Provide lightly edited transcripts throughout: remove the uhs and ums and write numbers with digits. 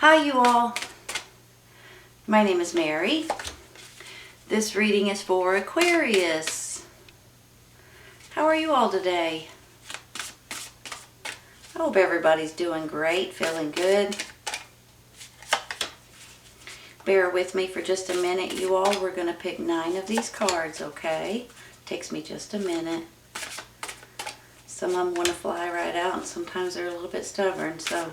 Hi you all, my name is Mary. This reading is for Aquarius. How are you all today? I hope everybody's doing great, feeling good. Bear with me for just a minute, you all. We're going to pick 9 of these cards, okay? Takes me just a minute. Some of them want to fly right out, and sometimes they're a little bit stubborn, so...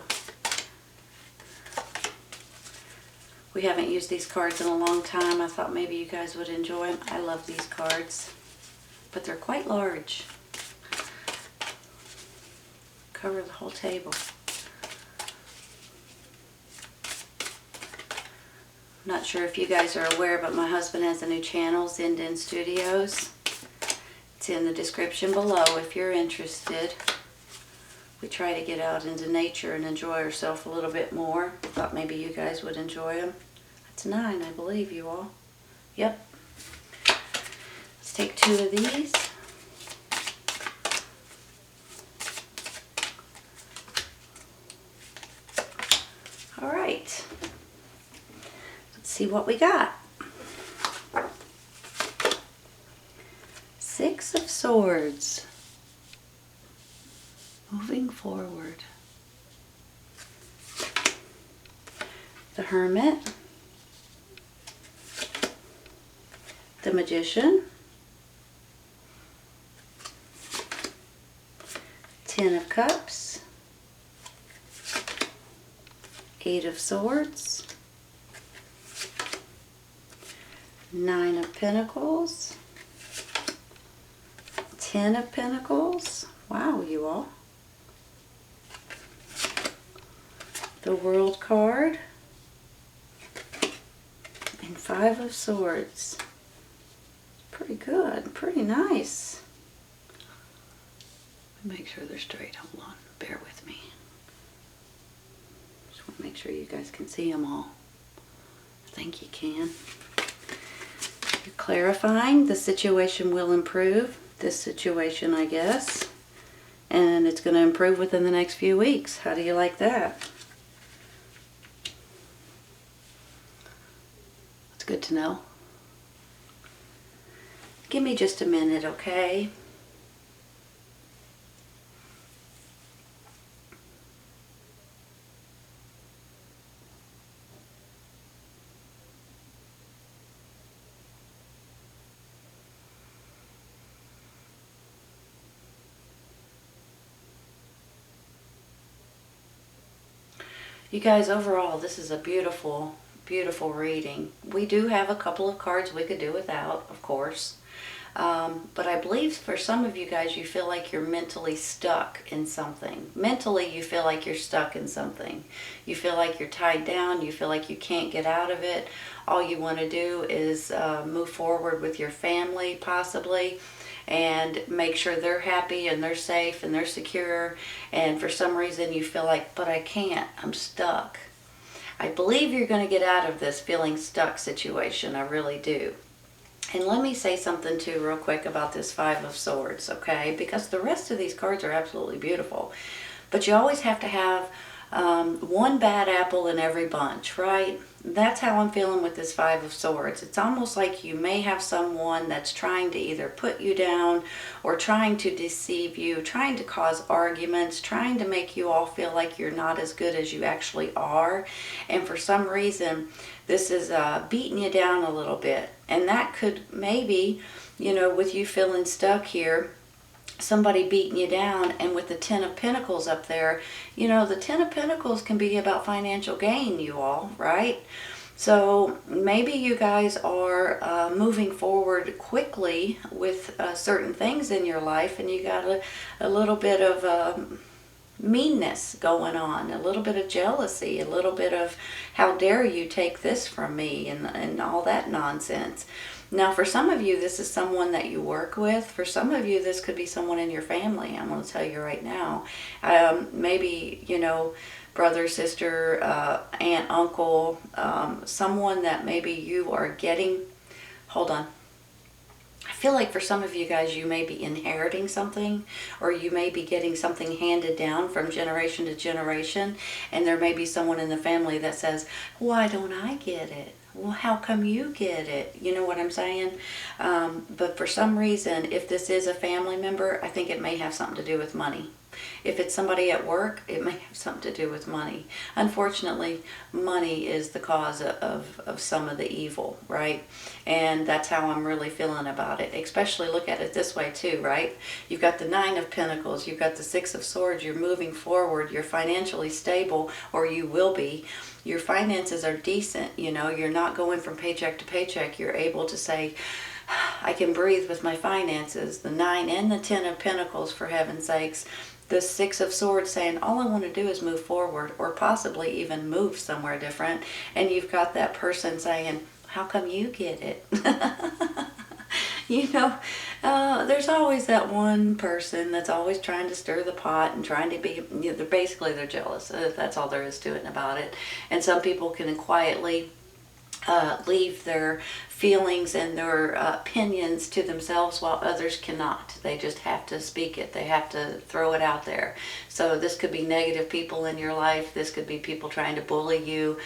We haven't used these cards in a long time. I thought maybe you guys would enjoy them. I love these cards, but they're quite large. Cover the whole table. I'm not sure if you guys are aware, but my husband has a new channel, Zen Studios. It's in the description below if you're interested. We try to get out into nature and enjoy ourselves a little bit more. Thought maybe you guys would enjoy them. That's 9, I believe, you all. Yep. Let's take 2 of these. All right. Let's see what we got. 6 of Swords. Moving forward. The Hermit. The Magician. 10 of Cups. 8 of Swords. 9 of Pentacles. 10 of Pentacles. Wow, you all. The World card, and 5 of Swords. Pretty good, pretty nice. Make sure they're straight. Hold on, bear with me. Just want to make sure you guys can see them all. I think you can. You're clarifying. The situation will improve. This situation, I guess. And it's going to improve within the next few weeks. How do you like that? Good to know. Give me just a minute, okay? You guys, overall, this is a beautiful reading. We do have a couple of cards we could do without, of course. But I believe for some of you guys, you feel like you're mentally stuck in something. Mentally, you feel like you're stuck in something. You feel like you're tied down. You feel like you can't get out of it. All you want to do is move forward with your family, possibly, and make sure they're happy and they're safe and they're secure. And for some reason, you feel like, but I can't. I'm stuck. I believe you're going to get out of this feeling stuck situation. I really do. And let me say something too real quick about this 5 of Swords, okay? Because the rest of these cards are absolutely beautiful. But you always have to have one bad apple in every bunch, right? That's how I'm feeling with this 5 of Swords. It's almost like you may have someone that's trying to either put you down or trying to deceive you, trying to cause arguments, trying to make you all feel like you're not as good as you actually are. And for some reason, this is beating you down a little bit. And that could maybe, you know, with you feeling stuck here, somebody beating you down, and with the 10 of Pentacles up there, you know, the 10 of Pentacles can be about financial gain, you all, right? So maybe you guys are moving forward quickly with certain things in your life, and you got a little bit of meanness going on, a little bit of jealousy, a little bit of how dare you take this from me, and all that nonsense. Now, for some of you, this is someone that you work with. For some of you, this could be someone in your family. I'm going to tell you right now. Maybe, you know, brother, sister, aunt, uncle, someone that maybe you are getting. Hold on. I feel like for some of you guys, you may be inheriting something, or you may be getting something handed down from generation to generation, and there may be someone in the family that says, why don't I get it? Well, how come you get it? You know what I'm saying? But for some reason, if this is a family member, I think it may have something to do with money. If it's somebody at work, it may have something to do with money. Unfortunately, money is the cause of some of the evil, right? And that's how I'm really feeling about it. Especially look at it this way too, right? You've got the Nine of Pentacles, you've got the Six of Swords, you're moving forward, you're financially stable, or you will be. Your finances are decent, you know, you're not going from paycheck to paycheck. You're able to say, I can breathe with my finances. The 9 and the 10 of Pentacles, for heaven's sakes. The Six of Swords saying, all I want to do is move forward, or possibly even move somewhere different. And you've got that person saying, how come you get it? You know, there's always that one person that's always trying to stir the pot and trying to be, you know, they're jealous. That's all there is to it and about it. And some people can quietly leave their feelings and their opinions to themselves, while others cannot. They just have to speak it. They have to throw it out there. So this could be negative people in your life. This could be people trying to bully you,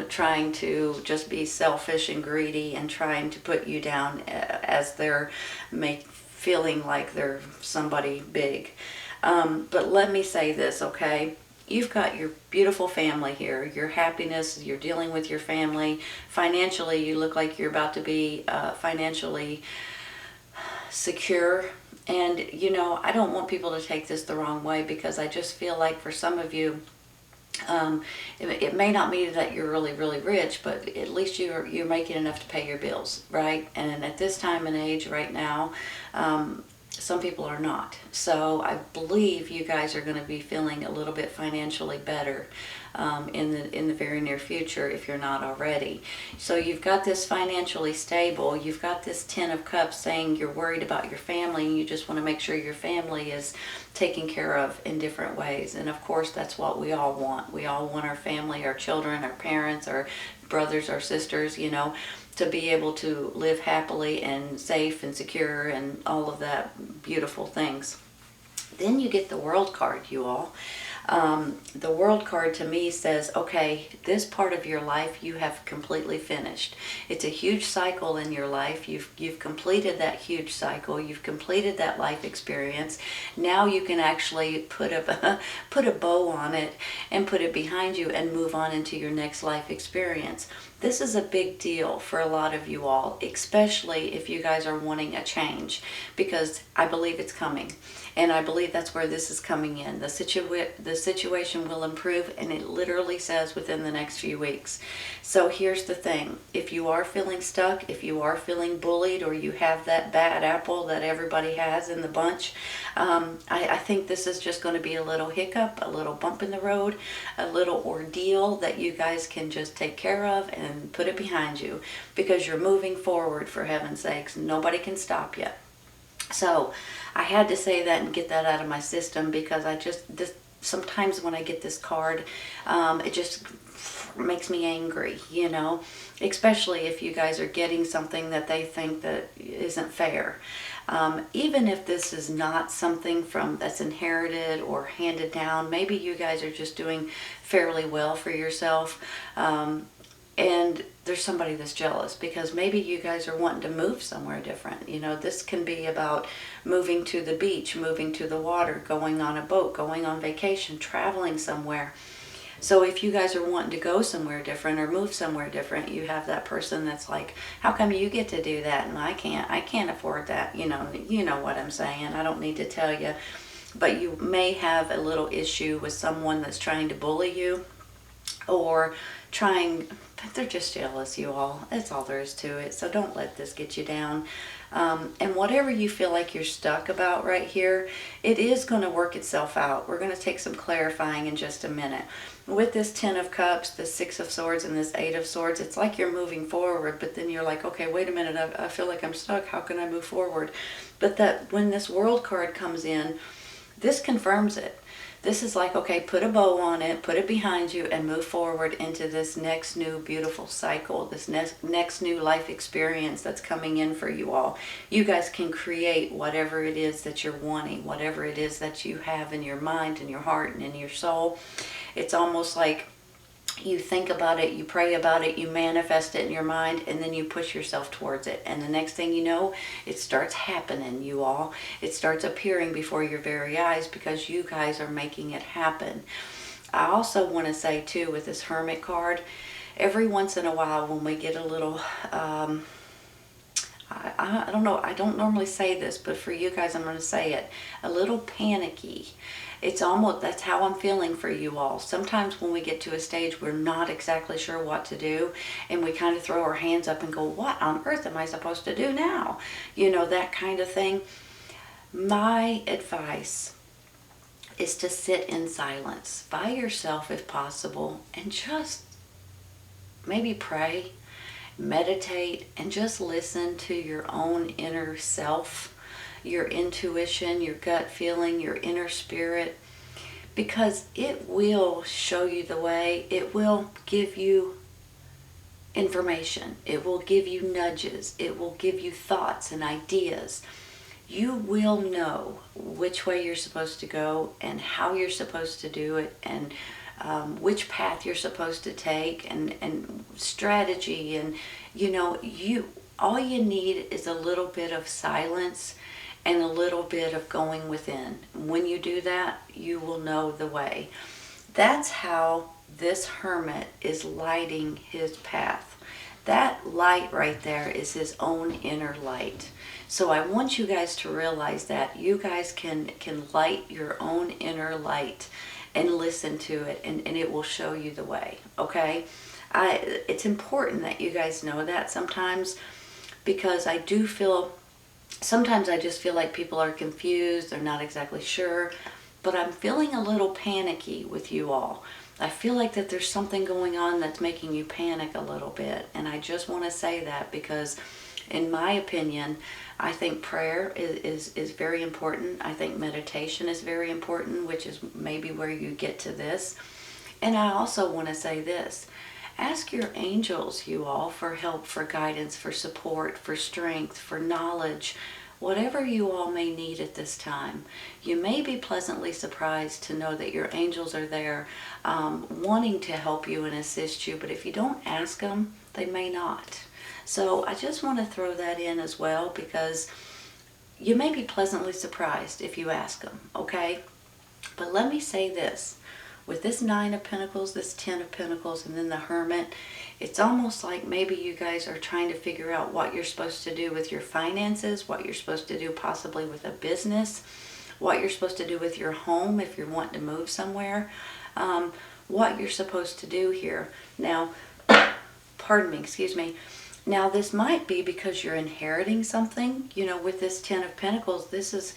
trying to just be selfish and greedy, and trying to put you down as they're feeling like they're somebody big. But let me say this, okay? You've got your beautiful family here, your happiness, you're dealing with your family. Financially, you look like you're about to be financially secure. And, you know, I don't want people to take this the wrong way, because I just feel like for some of you, it may not mean that you're really, really rich, but at least you're making enough to pay your bills, right? And at this time and age right now, some people are not. So I believe you guys are going to be feeling a little bit financially better in the very near future, if you're not already. So you've got this financially stable. You've got this 10 of Cups saying you're worried about your family, and you just want to make sure your family is taken care of in different ways. And of course, that's what we all want. We all want our family, our children, our parents, our brothers, our sisters, you know, to be able to live happily and safe and secure and all of that beautiful things. Then you get the World card, you all. The World card to me says, okay, this part of your life you have completely finished. It's a huge cycle in your life. You've completed that huge cycle. You've completed that life experience. Now you can actually put a bow on it and put it behind you and move on into your next life experience. This is a big deal for a lot of you all, especially if you guys are wanting a change, because I believe it's coming. And I believe that's where this is coming in. The situation will improve, and it literally says within the next few weeks. So here's the thing. If you are feeling stuck, if you are feeling bullied, or you have that bad apple that everybody has in the bunch, I think this is just going to be a little hiccup, a little bump in the road, a little ordeal that you guys can just take care of and put it behind you, because you're moving forward, for heaven's sakes. Nobody can stop you. So I had to say that and get that out of my system, because sometimes when I get this card, it just makes me angry, you know, especially if you guys are getting something that they think that isn't fair. Even if this is not something that's inherited or handed down, maybe you guys are just doing fairly well for yourself. And there's somebody that's jealous, because maybe you guys are wanting to move somewhere different. You know, this can be about moving to the beach, moving to the water, going on a boat, going on vacation, traveling somewhere. So if you guys are wanting to go somewhere different or move somewhere different, you have that person that's like, how come you get to do that and I can't afford that? You know what I'm saying. I don't need to tell you. But you may have a little issue with someone that's trying to bully you, or they're just jealous, you all. That's all there is to it. So don't let this get you down. And whatever you feel like you're stuck about right here, it is going to work itself out. We're going to take some clarifying in just a minute. With this 10 of Cups, the 6 of Swords, and this 8 of Swords, it's like you're moving forward, but then you're like, okay, wait a minute, I feel like I'm stuck. How can I move forward? But that when this World card comes in, this confirms it. This is like, okay, put a bow on it, put it behind you, and move forward into this next new beautiful cycle, this next new life experience that's coming in for you all. You guys can create whatever it is that you're wanting, whatever it is that you have in your mind, in your heart, and in your soul. It's almost like you think about it, you pray about it, you manifest it in your mind, and then you push yourself towards it. And the next thing you know, it starts happening, you all. It starts appearing before your very eyes because you guys are making it happen. I also want to say, too, with this Hermit card, every once in a while when we get a little... I don't know, I don't normally say this, but for you guys, I'm going to say it. A little panicky. It's almost, that's how I'm feeling for you all. Sometimes when we get to a stage, we're not exactly sure what to do, and we kind of throw our hands up and go, what on earth am I supposed to do now? You know, that kind of thing. My advice is to sit in silence by yourself if possible, and just maybe pray, meditate, and just listen to your own inner self, your intuition, your gut feeling, your inner spirit, because it will show you the way. It will give you information. It will give you nudges. It will give you thoughts and ideas. You will know which way you're supposed to go and how you're supposed to do it, and which path you're supposed to take, and strategy. And you know, all you need is a little bit of silence and a little bit of going within. When you do that, you will know the way. That's how this Hermit is lighting his path. That light right there is his own inner light. So I want you guys to realize that you guys can light your own inner light and listen to it, and it will show you the way, okay? It's important that you guys know that sometimes, because I do feel, sometimes I just feel like people are confused, they're not exactly sure, but I'm feeling a little panicky with you all. I feel like that there's something going on that's making you panic a little bit, and I just want to say that because, in my opinion, I think prayer is very important. I think meditation is very important, which is maybe where you get to this. And I also want to say this. Ask your angels, you all, for help, for guidance, for support, for strength, for knowledge, whatever you all may need at this time. You may be pleasantly surprised to know that your angels are there wanting to help you and assist you, but if you don't ask them, they may not. So I just want to throw that in as well, because you may be pleasantly surprised if you ask them, okay? But let me say this. With this 9 of Pentacles, this 10 of Pentacles, and then the Hermit, it's almost like maybe you guys are trying to figure out what you're supposed to do with your finances, what you're supposed to do possibly with a business, what you're supposed to do with your home if you're wanting to move somewhere, what you're supposed to do here. Now, pardon me, excuse me. Now, this might be because you're inheriting something. You know, with this 10 of Pentacles, this is,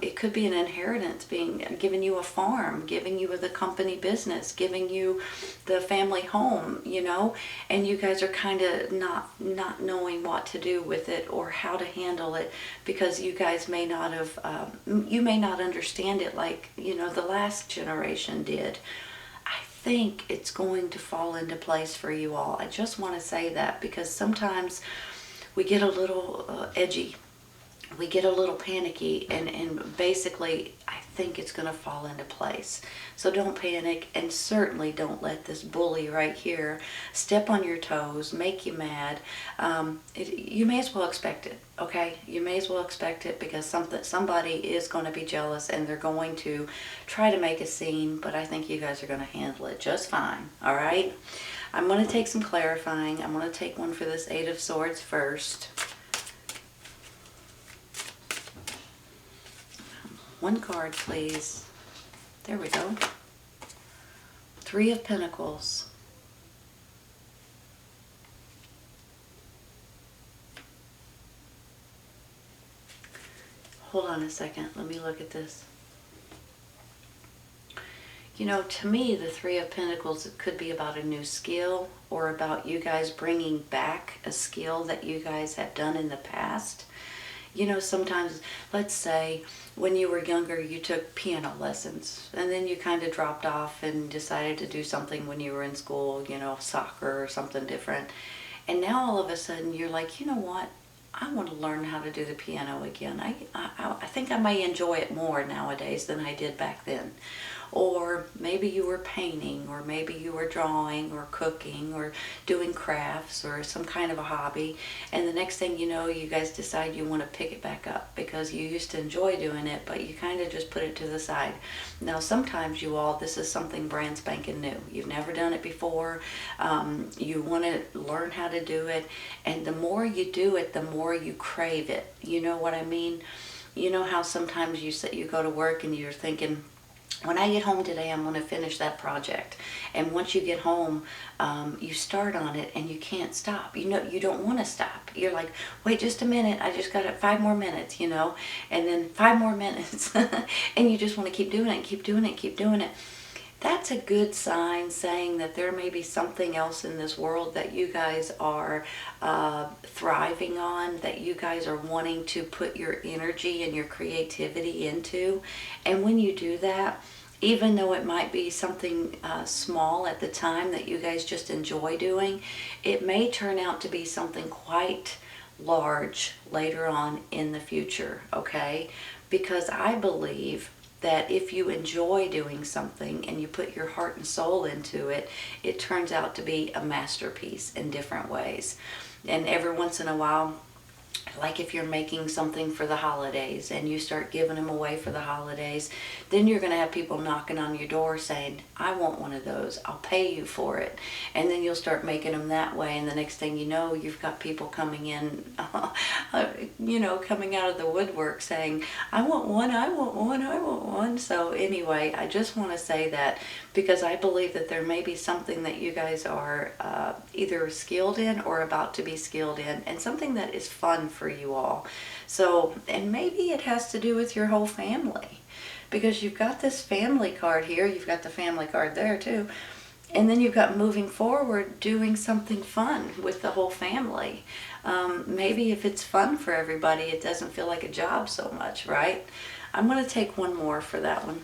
it could be an inheritance, giving you a farm, giving you the company business, giving you the family home, you know, and you guys are kind of not knowing what to do with it or how to handle it, because you guys may not have, you may not understand it like, you know, the last generation did. I think it's going to fall into place for you all. I just want to say that because sometimes we get a little edgy. We get a little panicky, and basically I think it's going to fall into place. So don't panic, and certainly don't let this bully right here step on your toes, make you mad. You may as well expect it, okay? You may as well expect it, because somebody is going to be jealous, and they're going to try to make a scene, but I think you guys are going to handle it just fine, all right? I'm going to take some clarifying. I'm going to take one for this 8 of Swords first. One card, please. There we go. 3 of Pentacles. Hold on a second. Let me look at this. You know, to me, the 3 of Pentacles could be about a new skill, or about you guys bringing back a skill that you guys have done in the past. You know, sometimes, let's say, when you were younger, you took piano lessons, and then you kind of dropped off and decided to do something when you were in school, you know, soccer or something different. And now all of a sudden you're like, you know what? I want to learn how to do the piano again. I think I may enjoy it more nowadays than I did back then. Or maybe you were painting, or maybe you were drawing or cooking or doing crafts or some kind of a hobby, and the next thing you know, you guys decide you want to pick it back up because you used to enjoy doing it, but you kind of just put it to the side. Now sometimes you all, this is something brand spanking new. You've never done it before. You want to learn how to do it, and the more you do it, the more you crave it. You know what I mean? You know how sometimes you go to work and you're thinking, when I get home today, I'm going to finish that project. And once you get home, you start on it and you can't stop. You know, you don't want to stop. You're like, wait just a minute. I just got it 5 more minutes, you know, and then 5 more minutes. And you just want to keep doing it, keep doing it, keep doing it. That's a good sign, saying that there may be something else in this world that you guys are thriving on, that you guys are wanting to put your energy and your creativity into. And when you do that, even though it might be something small at the time that you guys just enjoy doing, it may turn out to be something quite large later on in the future, okay? Because I believe that if you enjoy doing something and you put your heart and soul into it, it turns out to be a masterpiece in different ways. And every once in a while, like if you're making something for the holidays and you start giving them away for the holidays, then you're going to have people knocking on your door saying, I want one of those, I'll pay you for it. And then you'll start making them that way, and the next thing you know, you've got people coming in, you know, coming out of the woodwork saying, I want one, I want one, I want one. So anyway, I just want to say that because I believe that there may be something that you guys are either skilled in or about to be skilled in, and something that is fun for you all. So, and maybe it has to do with your whole family, because you've got this family card here, you've got the family card there too, and then you've got moving forward, doing something fun with the whole family. Maybe if it's fun for everybody, it doesn't feel like a job so much, right? I'm going to take one more for that one.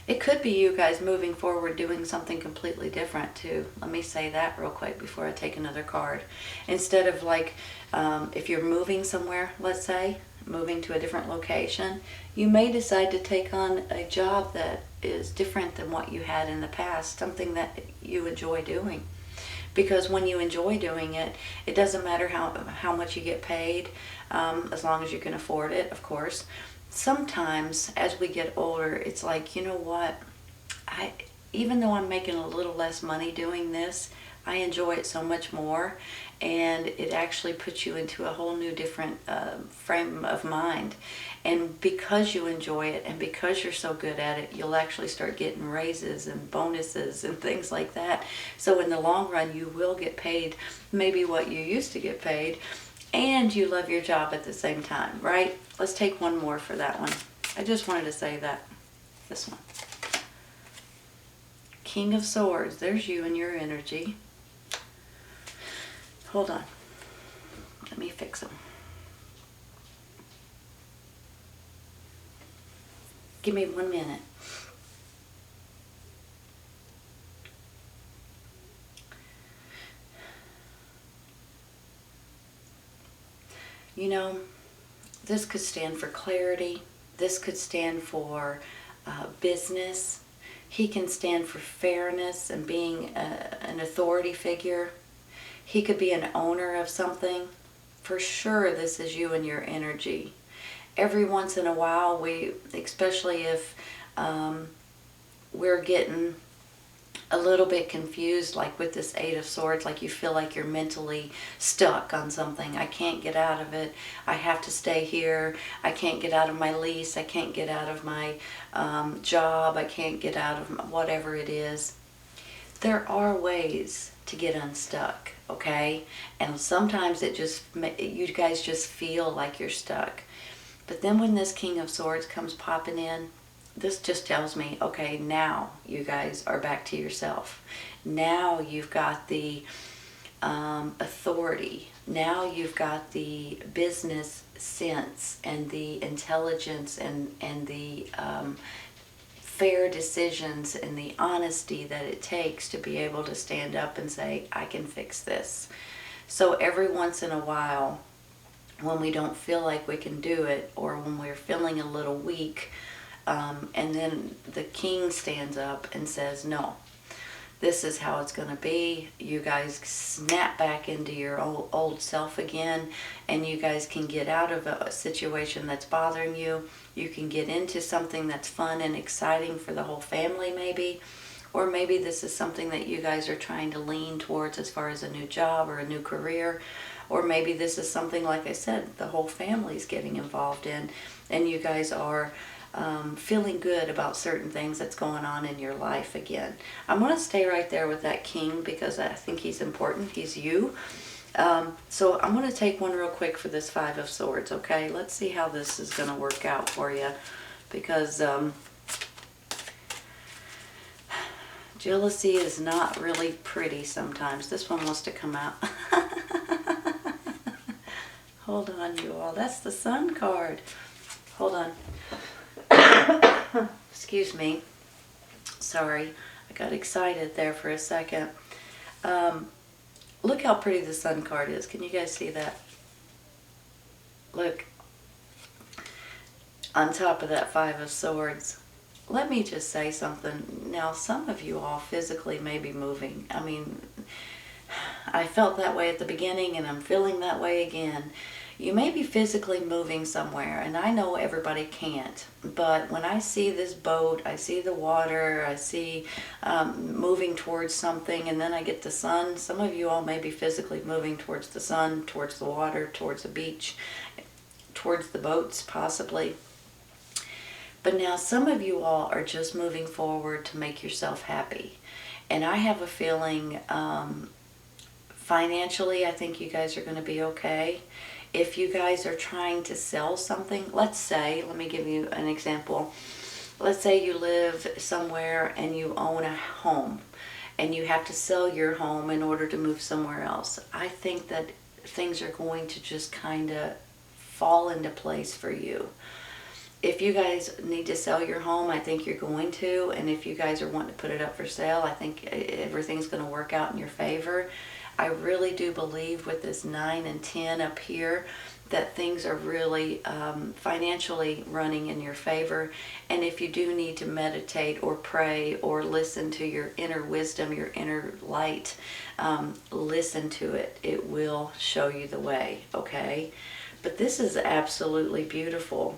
It could be you guys moving forward doing something completely different too. Let me say that real quick before I take another card. Instead of like, if you're moving somewhere, let's say, moving to a different location, you may decide to take on a job that is different than what you had in the past, something that you enjoy doing. Because when you enjoy doing it, it doesn't matter how much you get paid, as long as you can afford it, of course. Sometimes as we get older, it's like, you know what, even though I'm making a little less money doing this, I enjoy it so much more, and it actually puts you into a whole new different frame of mind. And because you enjoy it and because you're so good at it, you'll actually start getting raises and bonuses and things like that. So in the long run, you will get paid maybe what you used to get paid, and you love your job at the same time, right? Let's take one more for that one. I just wanted to say that. This one. King of Swords. There's you and your energy. Hold on. Let me fix them. Give me 1 minute. You know, this could stand for clarity. This could stand for business. He can stand for fairness and being an authority figure. He could be an owner of something. For sure, this is you and your energy. Every once in a while, especially if we're getting a little bit confused, like with this Eight of Swords, like you feel like you're mentally stuck on something. I can't get out of it. I have to stay here. I can't get out of my lease. I can't get out of my job. I can't get out of whatever it is. There are ways to get unstuck, okay? And sometimes you guys just feel like you're stuck. But then when this King of Swords comes popping in, this just tells me, okay, now you guys are back to yourself. Now you've got the authority Now you've got the business sense and the intelligence and the fair decisions and the honesty that it takes to be able to stand up and say, I can fix this. So every once in a while, when we don't feel like we can do it, or when we're feeling a little weak, and then the king stands up and says, no, this is how it's going to be. You guys snap back into your old self again, and you guys can get out of a situation that's bothering you. You can get into something that's fun and exciting for the whole family maybe. Or maybe this is something that you guys are trying to lean towards as far as a new job or a new career. Or maybe this is something, like I said, the whole family's getting involved in, and you guys are feeling good about certain things that's going on in your life again. I'm going to stay right there with that king because I think he's important. He's you. So I'm going to take one real quick for this Five of Swords, okay? Let's see how this is going to work out for you, because jealousy is not really pretty sometimes. This one wants to come out. Hold on, you all. That's the Sun card. Hold on. Excuse me. Sorry. I got excited there for a second. Look how pretty the Sun card is. Can you guys see that? Look. On top of that Five of Swords. Let me just say something. Now, some of you all physically may be moving. I mean, I felt that way at the beginning, and I'm feeling that way again. You may be physically moving somewhere, and I know everybody can't, but when I see this boat, I see the water, I see moving towards something, and then I get the sun. Some of you all may be physically moving towards the sun, towards the water, towards the beach, towards the boats possibly. But now some of you all are just moving forward to make yourself happy. And I have a feeling financially, I think you guys are going to be okay. If you guys are trying to sell something, let's say, let me give you an example. Let's say you live somewhere and you own a home and you have to sell your home in order to move somewhere else. I think that things are going to just kind of fall into place for you. If you guys need to sell your home, I think you're going to. And if you guys are wanting to put it up for sale, I think everything's going to work out in your favor. I really do believe with this 9 and 10 up here that things are really financially running in your favor. And if you do need to meditate or pray or listen to your inner wisdom, your inner light, listen to it. It will show you the way, okay? But this is absolutely beautiful.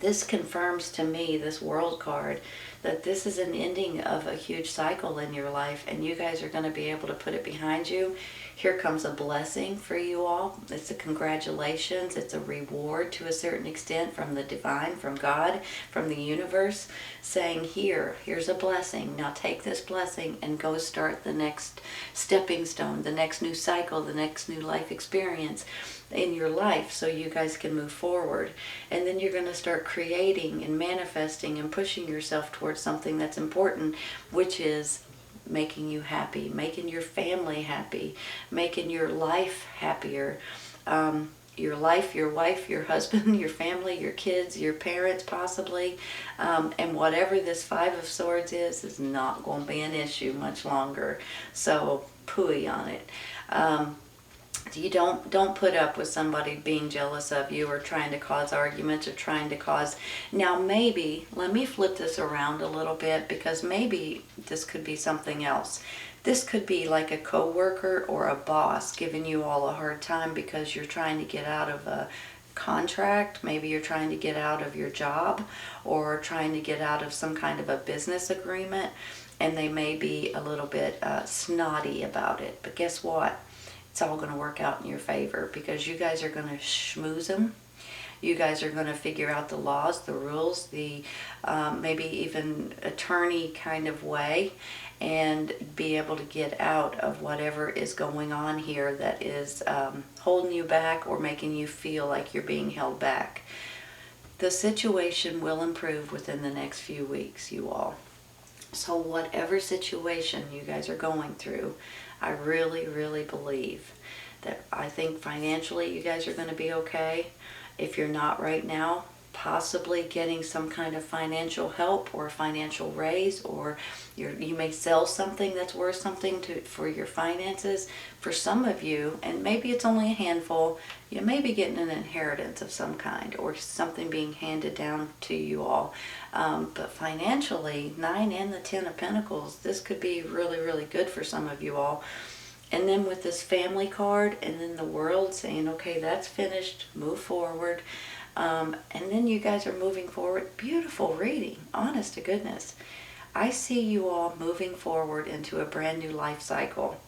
This confirms to me, this World card, that this is an ending of a huge cycle in your life, and you guys are going to be able to put it behind you. Here comes a blessing for you all. It's a congratulations. It's a reward to a certain extent from the divine, from God, from the universe, saying, here's a blessing. Now take this blessing and go start the next stepping stone, the next new cycle, the next new life experience in your life, so you guys can move forward. And then you're going to start creating and manifesting and pushing yourself towards something that's important, which is making you happy, making your family happy, making your life happier. Your life, your wife, your husband, your family, your kids, your parents possibly. And whatever this Five of Swords is not going to be an issue much longer. So pooey on it. You don't put up with somebody being jealous of you or trying to cause arguments or trying to cause... Now maybe, let me flip this around a little bit, because maybe this could be something else. This could be like a coworker or a boss giving you all a hard time because you're trying to get out of a contract. Maybe you're trying to get out of your job or trying to get out of some kind of a business agreement, and they may be a little bit snotty about it. But guess what? It's all going to work out in your favor, because you guys are going to schmooze them. You guys are going to figure out the laws, the rules, the maybe even attorney kind of way, and be able to get out of whatever is going on here that is holding you back or making you feel like you're being held back. The situation will improve within the next few weeks, you all. So whatever situation you guys are going through, I really, really believe that I think financially you guys are going to be okay. If you're not right now, possibly getting some kind of financial help or financial raise, or you may sell something that's worth something for your finances. For some of you, and maybe it's only a handful, you may be getting an inheritance of some kind or something being handed down to you all. But financially, 9 and the 10 of Pentacles, this could be really, really good for some of you all. And then with this family card and then the world saying, okay, that's finished, move forward. And then you guys are moving forward. Beautiful reading, honest to goodness. I see you all moving forward into a brand new life cycle.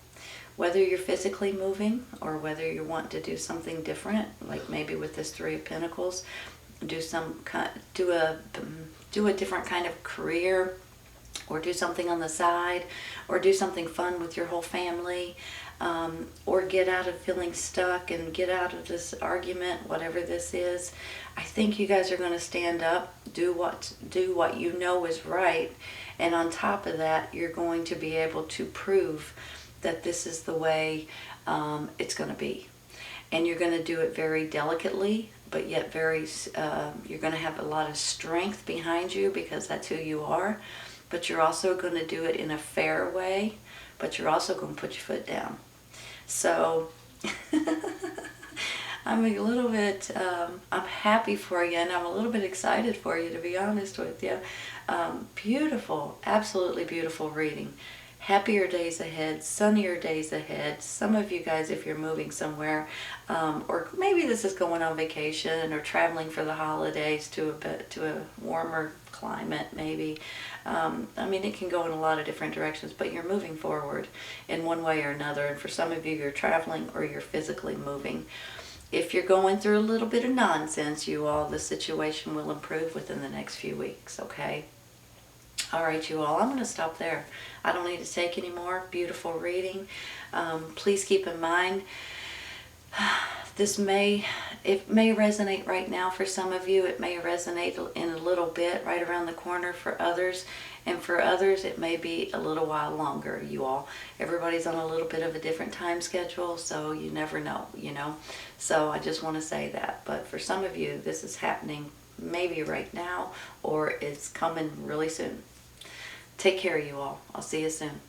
Whether you're physically moving or whether you want to do something different, like maybe with this 3 of Pentacles, do a different kind of career, or do something on the side, or do something fun with your whole family, or get out of feeling stuck and get out of this argument, whatever this is. I think you guys are going to stand up, do what you know is right, and on top of that, you're going to be able to prove that this is the way it's going to be. And you're going to do it very delicately, but yet you're going to have a lot of strength behind you because that's who you are. But you're also going to do it in a fair way, but you're also going to put your foot down. So I'm a little bit, I'm happy for you, and I'm a little bit excited for you, to be honest with you. Beautiful, absolutely beautiful reading. Happier days ahead, sunnier days ahead. Some of you guys, if you're moving somewhere, or maybe this is going on vacation or traveling for the holidays to a warmer climate, maybe. I mean, it can go in a lot of different directions, but you're moving forward in one way or another. And for some of you, you're traveling or you're physically moving. If you're going through a little bit of nonsense, you all, the situation will improve within the next few weeks, okay? All right, you all, I'm going to stop there. I don't need to take any more. Beautiful reading. Please keep in mind, it may resonate right now for some of you. It may resonate in a little bit right around the corner for others. And for others, it may be a little while longer, you all. Everybody's on a little bit of a different time schedule, so you never know, you know. So I just want to say that. But for some of you, this is happening maybe right now, or it's coming really soon. Take care, you all. I'll see you soon.